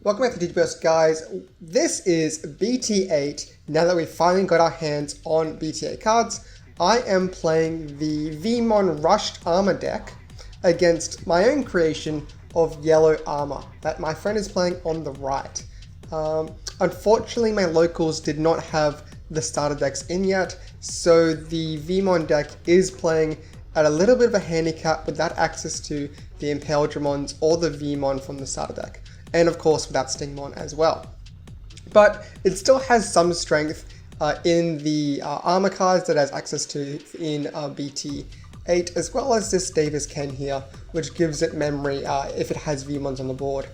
Welcome back to Digiburst, guys. This is BT8. Now that we've finally got our hands on BT8 cards, I am playing the Veamon Rushed Armor deck against my own creation of Yellow Armor that my friend is playing on the right. Unfortunately, my locals did not have the starter decks in yet, so the Veamon deck is playing at a little bit of a handicap without access to the Impale Dramons or the Veamon from the starter deck. And of course without Stingmon as well. But it still has some strength in the armor cards that it has access to in BT8, as well as this Davis Ken here, which gives it memory if it has Veamons on the board.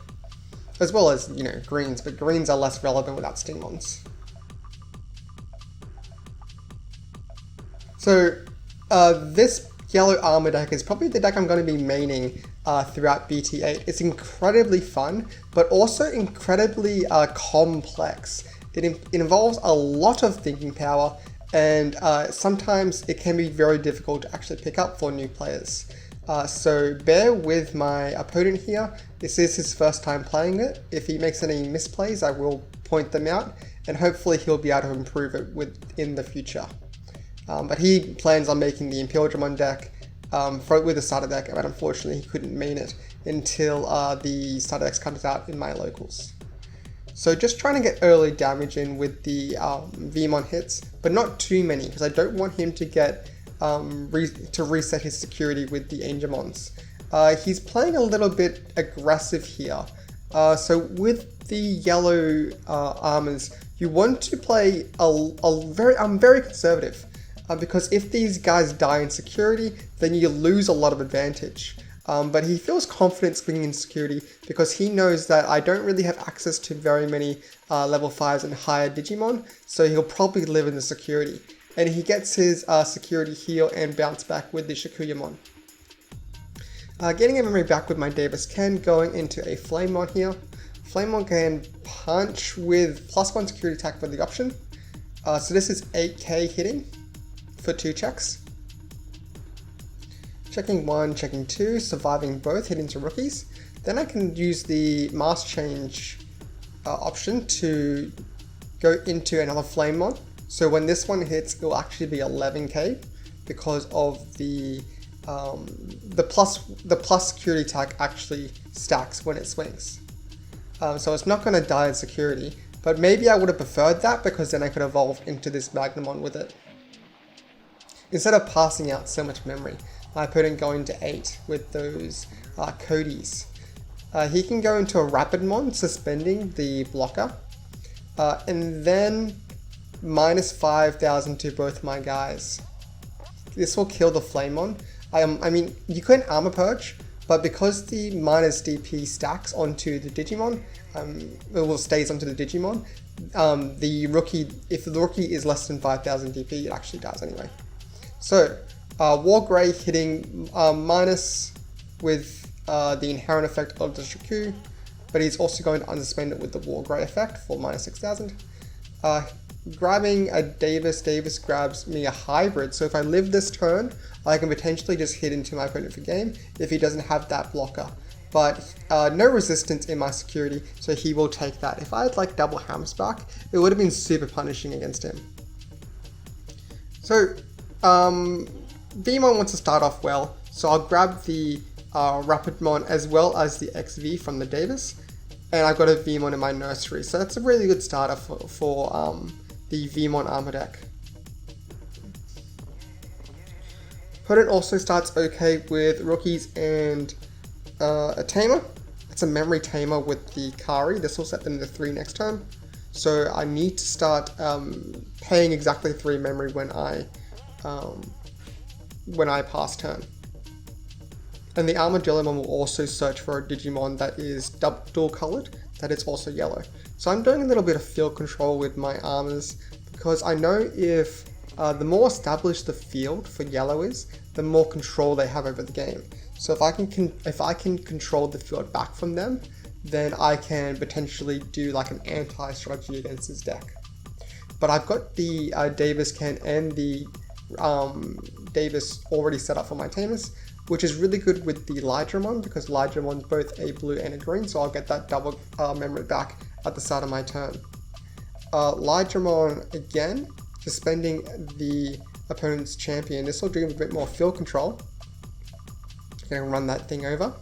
As well as, you know, greens, but greens are less relevant without Stingmons. So this Yellow Armor deck is probably the deck I'm going to be maining throughout BT8. It's incredibly fun, but also incredibly complex. It involves a lot of thinking power, and sometimes it can be very difficult to actually pick up for new players. So bear with my opponent here. This is his first time playing it. If he makes any misplays, I will point them out, and hopefully he'll be able to improve it in the future. But he plans on making the Impale Dramon deck with the starter deck, but unfortunately he couldn't main it until the starter deck comes out in my locals. So just trying to get early damage in with the Veamon hits, but not too many, because I don't want him to get to reset his security with the Angemons. He's playing a little bit aggressive here. So with the yellow armors, you want to play very conservative. Because if these guys die in security, then you lose a lot of advantage. But he feels confident swinging in security because he knows that I don't really have access to very many level 5s and higher Digimon, so he'll probably live in the security. And he gets his security heal and bounce back with the Shakuyamon. Getting a memory back with my Davis Ken, going into a Flamemon here. Flamemon can punch with +1 security attack for the option. So this is 8k hitting for 2 checks. Checking 1, checking 2, surviving both, hit into rookies. Then I can use the mask change option to go into another Flamemon. So when this one hits, it will actually be 11k because of the plus security attack actually stacks when it swings. So it's not going to die in security, but maybe I would have preferred that because then I could evolve into this Magnamon with it. Instead of passing out so much memory, I put in going to 8 with those Codys. He can go into a Rapidmon, suspending the blocker, and then -5,000 to both my guys. This will kill the Flamemon. I mean, you can Armor Purge, but because the -DP stacks onto the Digimon, stays onto the Digimon, if the rookie is less than 5,000 DP, it actually dies anyway. So, War Grey hitting minus with the inherent effect of the Shakuya, but he's also going to unsuspend it with the War Grey effect for -6,000. Grabbing a Davis grabs me a hybrid, so if I live this turn, I can potentially just hit into my opponent for game if he doesn't have that blocker. But no resistance in my security, so he will take that. If I had like double Hammersback, it would have been super punishing against him. So, Veamon wants to start off well, so I'll grab the Rapidmon as well as the XV from the Davis, and I've got a Veamon in my nursery, so that's a really good starter for the Veamon armor deck. Opponent also starts okay with rookies and a Tamer. It's a memory Tamer with the Kari. This will set them to 3 next turn, so I need to start paying exactly 3 memory when I pass turn. And the Armadillomon will also search for a Digimon that is dual colored, that is also yellow. So I'm doing a little bit of field control with my armors, because I know if the more established the field for yellow is, the more control they have over the game. So if I can control the field back from them, then I can potentially do like an anti-strategy against his deck. But I've got the Davis Ken and the Davis already set up for my Tamers. which is really good with the Digimon because Digimon's both a blue and a green, so I'll get that double memory back at the start of my turn. Digimon again, suspending the opponent's champion. This will do a bit more field control. I'm going to run that thing over.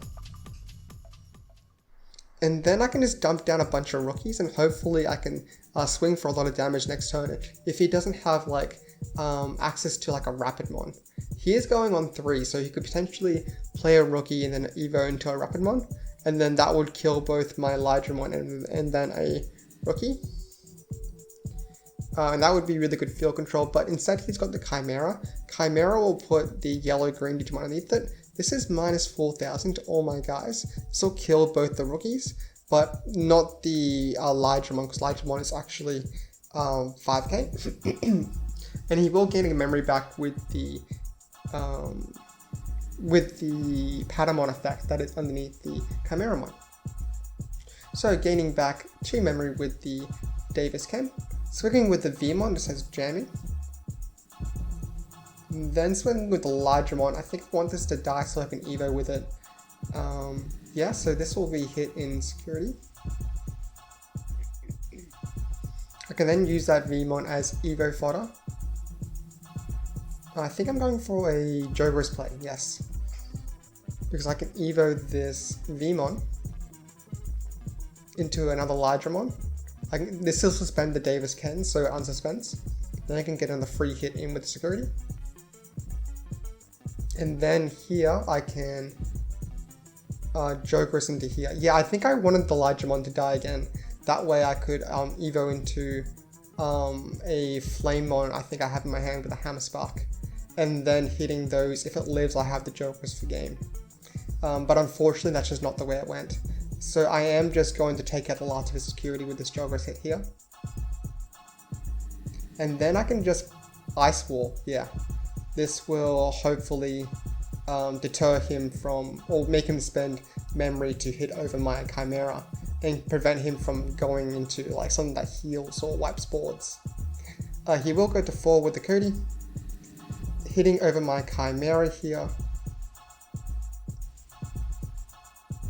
And then I can just dump down a bunch of rookies and hopefully I can swing for a lot of damage next turn if he doesn't have like access to like a Rapidmon. He is going on 3, so he could potentially play a rookie and then evo into a Rapidmon, and then that would kill both my Digimon and then a rookie. And that would be really good field control, but instead he's got the Chimera. Chimera will put the yellow-green Digimon underneath it. This is minus 4,000 to all my guys. This will kill both the rookies, but not the Digimon, because Digimon is actually 5k. And he will gain a memory back with the Patamon effect that is underneath the Chimeramon. So gaining back 2 memory with the Davis Ken. Swinging with the Veamon, just has jamming. Then swinging with the Digimon, I think I want this to die so I can evo with it. Yeah, so this will be hit in security. I can then use that Veamon as evo fodder. I think I'm going for a Joker's play, yes. Because I can evo this Veamon into another Digimon. This will suspend the Davis Ken, so it unsuspends. Then I can get on the free hit in with security. And then here I can Joker's into here. Yeah, I think I wanted the Digimon to die again. That way I could evo into a Flamemon I think I have in my hand with a Hammer Spark. And then hitting those, if it lives, I have the Jokers for game. But unfortunately that's just not the way it went. So I am just going to take out the last of his security with this Joker's hit here. And then I can just Ice Wall, yeah. This will hopefully deter him from, or make him spend memory to hit over my Chimera and prevent him from going into like something that heals or wipes boards. He will go to 4 with the Cody, hitting over my Chimera here.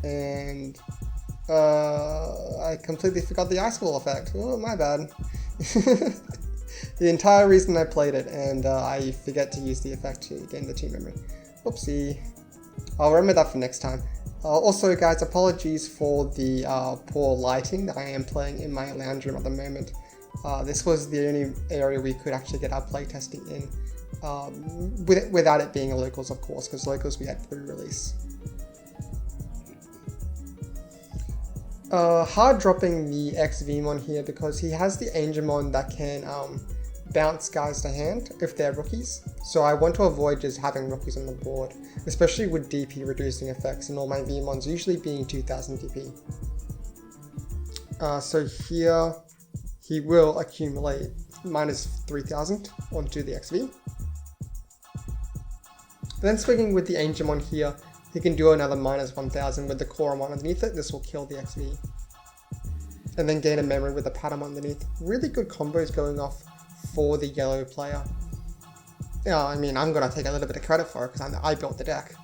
And I completely forgot the Ice Wall effect. Oh, my bad. The entire reason I played it, and I forget to use the effect to gain the 2 memory. Whoopsie. I'll remember that for next time. Also, guys, apologies for the poor lighting that I am playing in my lounge room at the moment. This was the only area we could actually get our playtesting in, without it being a locals, of course, because locals we had pre-release. Hard dropping the X Veamon here because he has the Angemon that can bounce guys to hand if they're rookies. So I want to avoid just having rookies on the board, especially with DP reducing effects and all my Veamons usually being 2000 DP. So here he will accumulate minus 3000 onto the XV. Then swinging with the Angemon here, he can do another minus 1000 with the Koromon underneath it. This will kill the XV. And then gain a memory with the Patamon underneath. Really good combos going off for the yellow player. Yeah, I mean, I'm going to take a little bit of credit for it because I built the deck.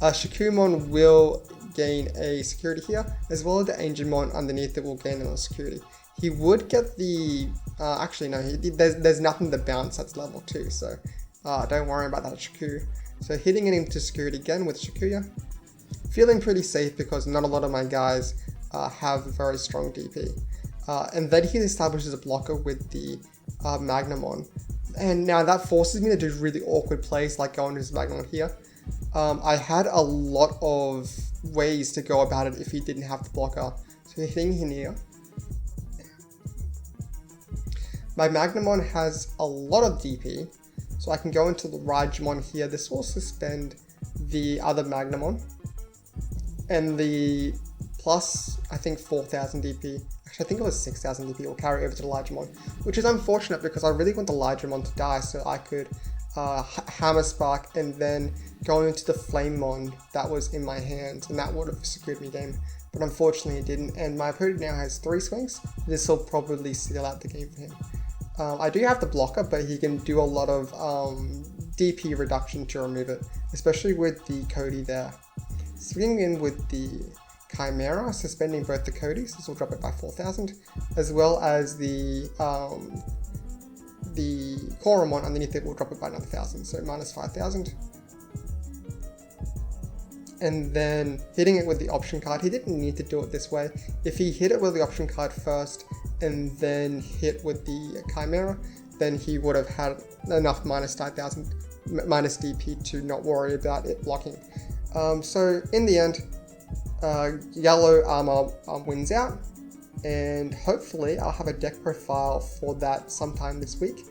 Shakuya will gain a security here, as well as the Angemon underneath it will gain another security. He would get the... actually, no, there's nothing to bounce that's level 2, so don't worry about that Shakuya. So hitting it into security again with Shakuya. Feeling pretty safe because not a lot of my guys have very strong DP. And then he establishes a blocker with the Magnamon. And now that forces me to do really awkward plays like going to his Magnamon here. I had a lot of ways to go about it if he didn't have the blocker. So hitting him here. My Magnamon has a lot of DP. So I can go into the Digimon here. This will suspend the other Magnamon. And the plus, I think 4000 DP. Actually, I think it was 6000 DP will carry over to the Digimon. Which is unfortunate because I really want the Digimon to die so I could Hammer Spark and then go into the Flamemon that was in my hand. And that would have secured me game. But unfortunately it didn't. And my opponent now has 3 swings. This will probably seal out the game for him. I do have the blocker, but he can do a lot of DP reduction to remove it. especially with the Cody there. Swinging in with the Chimera, suspending both the Codys, this will drop it by 4,000, as well as the Koromon underneath it will drop it by another 1,000, so minus 5,000. And then hitting it with the option card, he didn't need to do it this way. If he hit it with the option card first and then hit with the Chimera, then he would have had enough minus 5,000, minus DP to not worry about it blocking. So in the end, yellow armor wins out, and hopefully I'll have a deck profile for that sometime this week.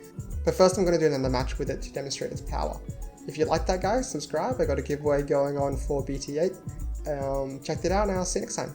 But first I'm going to do another match with it to demonstrate its power. If you like that, guys, subscribe. I got a giveaway going on for BT8. Check it out and I'll see you next time.